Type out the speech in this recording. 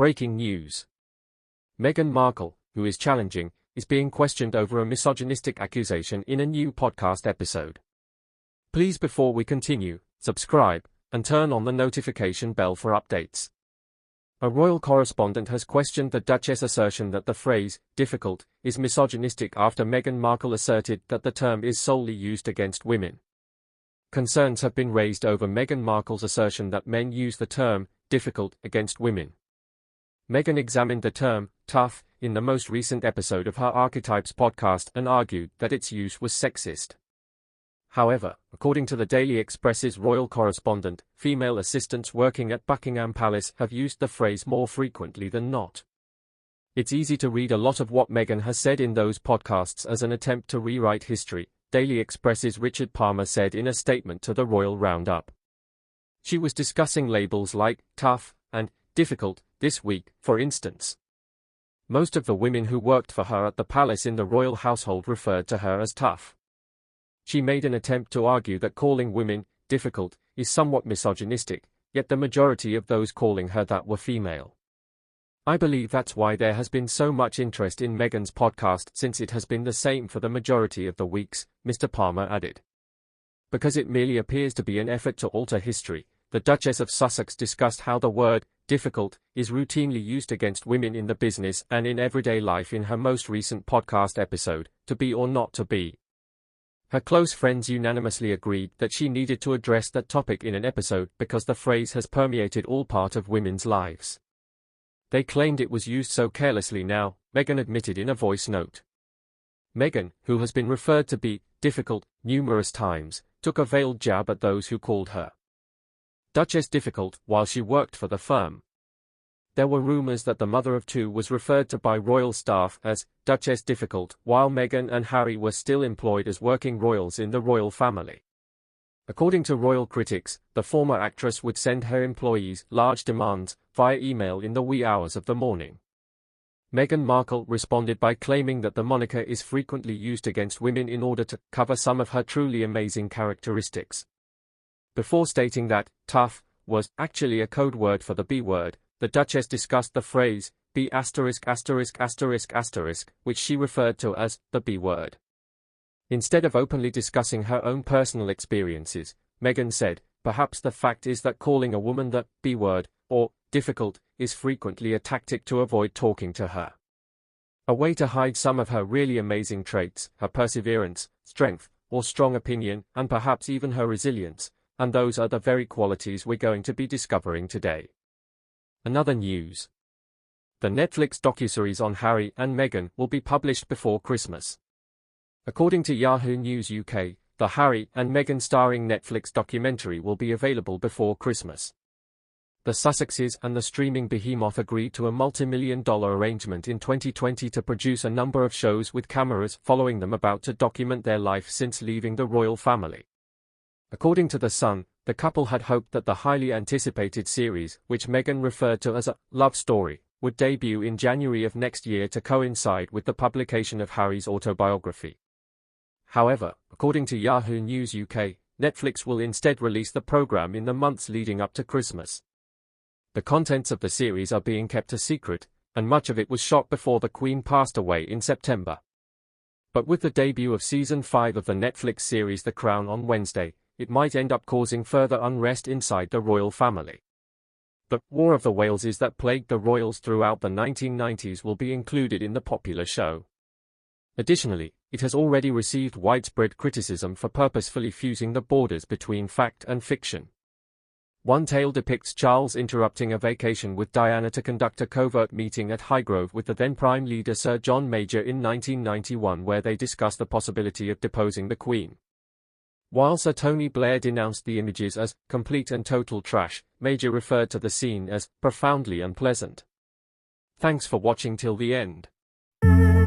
Breaking news. Meghan Markle, who is challenging, is being questioned over a misogynistic accusation in a new podcast episode. Please, before we continue, subscribe and turn on the notification bell for updates. A royal correspondent has questioned the Duchess' assertion that the phrase, difficult, is misogynistic after Meghan Markle asserted that the term is solely used against women. Concerns have been raised over Meghan Markle's assertion that men use the term, difficult, against women. Meghan examined the term, tough, in the most recent episode of her Archetypes podcast and argued that its use was sexist. However, according to the Daily Express's royal correspondent, female assistants working at Buckingham Palace have used the phrase more frequently than not. It's easy to read a lot of what Meghan has said in those podcasts as an attempt to rewrite history, Daily Express's Richard Palmer said in a statement to the Royal Roundup. She was discussing labels like tough and difficult this week, for instance. Most of the women who worked for her at the palace in the royal household referred to her as tough. She made an attempt to argue that calling women difficult is somewhat misogynistic, yet the majority of those calling her that were female. I believe that's why there has been so much interest in Meghan's podcast, since it has been the same for the majority of the weeks, Mr. Palmer added. Because it merely appears to be an effort to alter history, the Duchess of Sussex discussed how the word difficult is routinely used against women in the business and in everyday life in her most recent podcast episode, To Be or Not to Be. Her close friends unanimously agreed that she needed to address that topic in an episode because the phrase has permeated all part of women's lives. They claimed it was used so carelessly now, Meghan admitted in a voice note. Meghan, who has been referred to be difficult numerous times, took a veiled jab at those who called her Duchess difficult while she worked for the firm. There were rumors that the mother of two was referred to by royal staff as Duchess difficult while Meghan and Harry were still employed as working royals in the royal family. According to royal critics, the former actress would send her employees large demands via email in the wee hours of the morning. Meghan Markle responded by claiming that the moniker is frequently used against women in order to cover some of her truly amazing characteristics. Before stating that tough was actually a code word for the B word, the Duchess discussed the phrase B********, which she referred to as the B word. Instead of openly discussing her own personal experiences, Meghan said, perhaps the fact is that calling a woman the B word, or difficult, is frequently a tactic to avoid talking to her. A way to hide some of her really amazing traits, her perseverance, strength, or strong opinion, and perhaps even her resilience, and those are the very qualities we're going to be discovering today. Another news. The Netflix docuseries on Harry and Meghan will be published before Christmas. According to Yahoo News UK, the Harry and Meghan starring Netflix documentary will be available before Christmas. The Sussexes and the streaming behemoth agreed to a multi-million-dollar arrangement in 2020 to produce a number of shows with cameras following them about to document their life since leaving the royal family. According to The Sun, the couple had hoped that the highly anticipated series, which Meghan referred to as a love story, would debut in January of next year to coincide with the publication of Harry's autobiography. However, according to Yahoo News UK, Netflix will instead release the program in the months leading up to Christmas. The contents of the series are being kept a secret, and much of it was shot before the Queen passed away in September. But with the debut of Season 5 of the Netflix series The Crown on Wednesday, it might end up causing further unrest inside the royal family. The War of the Waleses that plagued the royals throughout the 1990s will be included in the popular show. Additionally, it has already received widespread criticism for purposefully fusing the borders between fact and fiction. One tale depicts Charles interrupting a vacation with Diana to conduct a covert meeting at Highgrove with the then Prime Leader Sir John Major in 1991, where they discussed the possibility of deposing the Queen. While Sir Tony Blair denounced the images as complete and total trash, Major referred to the scene as profoundly unpleasant. Thanks for watching till the end.